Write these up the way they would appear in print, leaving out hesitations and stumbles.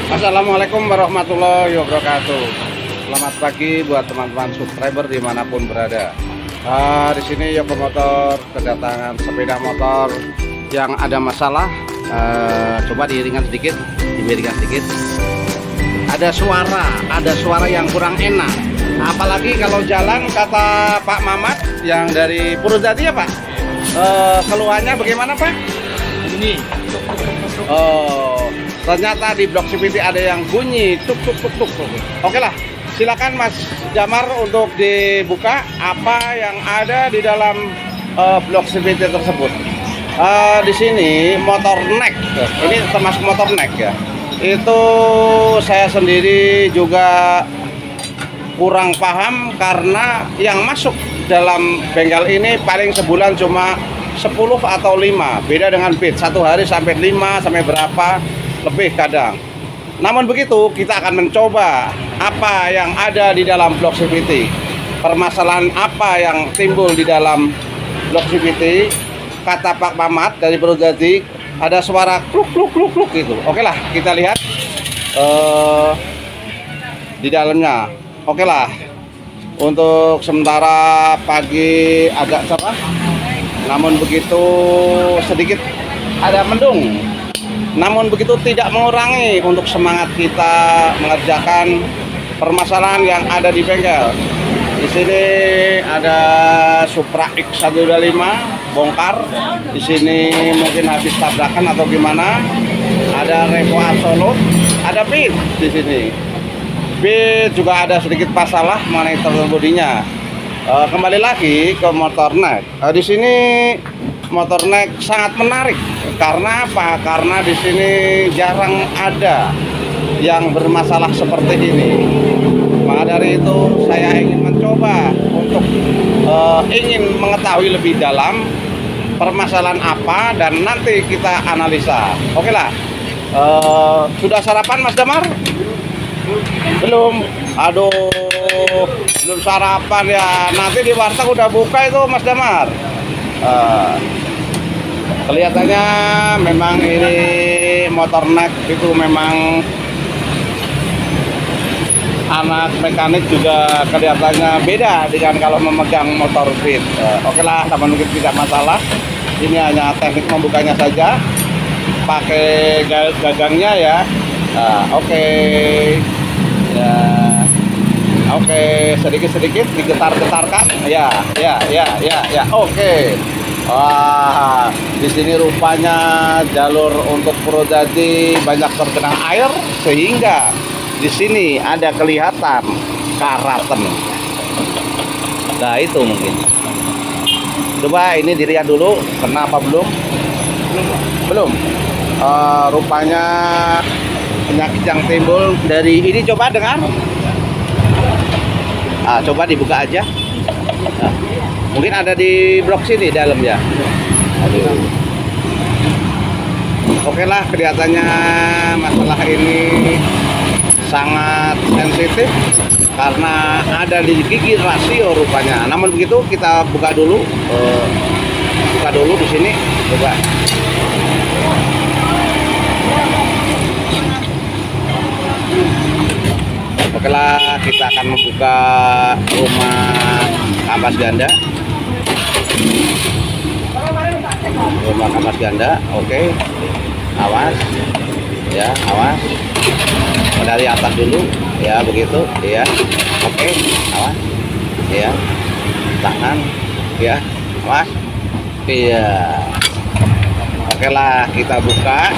Assalamualaikum warahmatullahi wabarakatuh. Selamat pagi buat teman-teman subscriber dimanapun berada. Di sini Yoko Motor kedatangan sepeda motor yang ada masalah. Coba diiringan sedikit, Ada suara yang kurang enak. Apalagi kalau jalan, kata Pak Mamat yang dari Purwodadi ya Pak. Keluhannya bagaimana Pak? Ini Ternyata di blok CVT ada yang bunyi tuk. Oke lah, silakan Mas Jamar untuk dibuka apa yang ada di dalam blok CVT tersebut. Di sini motor neck, ini termasuk motor neck ya. Itu saya sendiri juga kurang paham karena yang masuk dalam bengkel ini paling sebulan cuma 10 atau 5, beda dengan Beat, satu hari sampai 5 sampai berapa lebih kadang. Namun begitu kita akan mencoba apa yang ada di dalam blok CVT, permasalahan apa yang timbul di dalam blok CVT. Kata Pak Mamat dari Purwodadi ada suara kluk gitu. Oke lah, kita lihat di dalamnya. Oke lah, untuk sementara pagi agak cerah, namun begitu sedikit ada mendung. Namun begitu tidak mengurangi untuk semangat kita mengerjakan permasalahan yang ada di bengkel. Di sini ada Supra X125 bongkar. Di sini mungkin habis tabrakan atau gimana. Ada Revo Absolute, ada Beat di sini. Beat juga ada sedikit masalah mengenai throttle bodinya. Kembali lagi ke motor neck. Di sini motor neck sangat menarik. Karena apa? Karena di sini jarang ada yang bermasalah seperti ini. Maka dari itu saya ingin mencoba untuk ingin mengetahui lebih dalam permasalahan apa dan nanti kita analisa. Oke lah. Sudah sarapan Mas Damar? Belum. Aduh, belum sarapan ya. Nanti di warteg udah buka itu Mas Damar. Kelihatannya memang ini motor neck itu memang anak mekanik juga kelihatannya beda dengan kalau memegang motor Beat. Oke lah, namun mungkin tidak masalah. Ini hanya teknik membukanya saja, pakai gagangnya ya. Oke. Ya. Oke, sedikit digetar-getarkan. Ya. Oke. Wah, di sini rupanya jalur untuk Purwodadi banyak tergenang air sehingga di sini ada kelihatan karaten. Nah, itu mungkin. Coba ini dilihat dulu, kenapa belum? Belum. Rupanya penyakit yang timbul dari ini, coba dengar. Coba dibuka aja. Mungkin ada di blok sini dalam ya. Aduh. Oke lah, kelihatannya masalah ini sangat sensitif karena ada di gigi rasio rupanya. Namun begitu kita buka dulu, di sini. Coba. Oke lah, kita akan membuka rumah kampas ganda. Oke. Awas. Ya, awas. Dari atas dulu, ya begitu, ya. Oke, awas. Ya. Tahan. Ya, awas. Iya. Oke lah, kita buka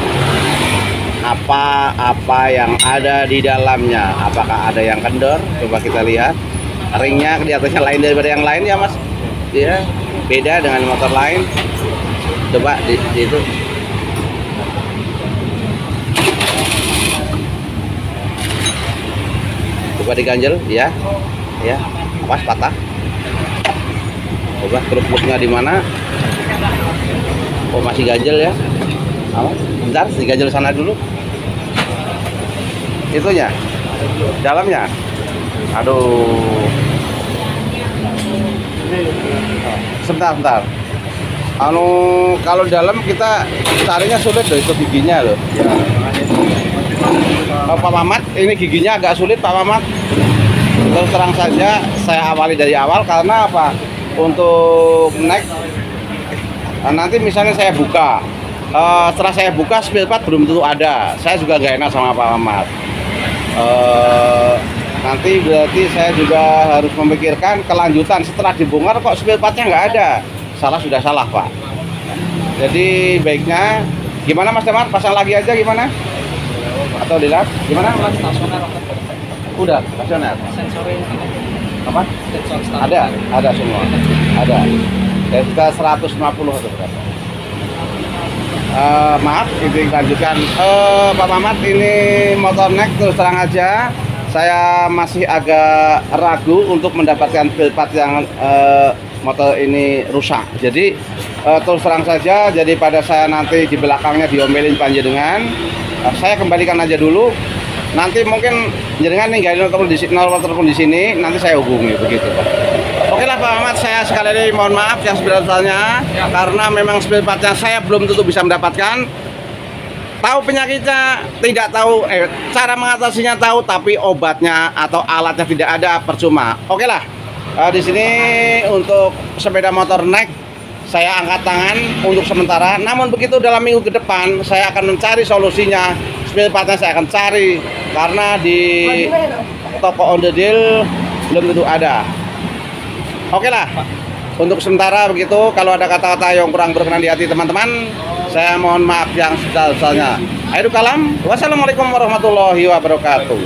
apa yang ada di dalamnya. Apakah ada yang kendor? Coba kita lihat. Ringnya kelihatannya lain daripada yang lain ya Mas. Ya, beda dengan motor lain. Coba di itu. Coba diganjel, ya. Awas patah. Coba kerupuknya di mana? Oh, masih ganjel ya. Awas, bentar diganjel sana dulu. Itunya. Dalamnya. Aduh. Sebentar. Kalau dalam kita carinya sulit loh, itu giginya loh. Ya. Pak Mamat, ini giginya agak sulit Pak Mamat. Terus terang saja, saya awali dari awal karena apa? Untuk neck, nanti misalnya saya buka, setelah saya buka spare part belum tentu ada. Saya juga nggak enak sama Pak Mamat. Nanti berarti saya juga harus memikirkan kelanjutan setelah dibongkar kok spare partnya nggak ada. Salah sudah salah Pak. Jadi baiknya gimana Mas Damar, pasang lagi aja gimana? Atau dilihat gimana Mas? Stasioner. Udah, stasioner. Sensornya Apa? sensor Ada semua. Ada. Ya kita 150 atau berapa? Maaf, ini lanjutkan. Pak Mamat, ini motor neck terus terang aja. Saya masih agak ragu untuk mendapatkan spare part yang motor ini rusak. Jadi terus terang saja, jadi pada saya nanti di belakangnya diomelin panjenengan, saya kembalikan aja dulu. Nanti mungkin jenengan ninggalin nomor telepon di sini, nanti saya hubungi begitu Pak. Oke lah Pak Ahmad, saya sekali lagi mohon maaf yang sebenarnya karena memang spare partnya saya belum tentu bisa mendapatkan. Tahu penyakitnya tidak tahu, cara mengatasinya tahu, tapi obatnya atau alatnya tidak ada, percuma. Oke lah, di sini untuk sepeda motor neck saya angkat tangan untuk sementara. Namun begitu dalam minggu ke depan saya akan mencari solusinya. Spare partnya saya akan cari karena di toko on the deal belum tentu ada. Oke lah, untuk sementara begitu. Kalau ada kata-kata yang kurang berkenan di hati teman-teman, saya mohon maaf yang sebesar-besarnya. Akhirul kalam, wassalamualaikum warahmatullahi wabarakatuh.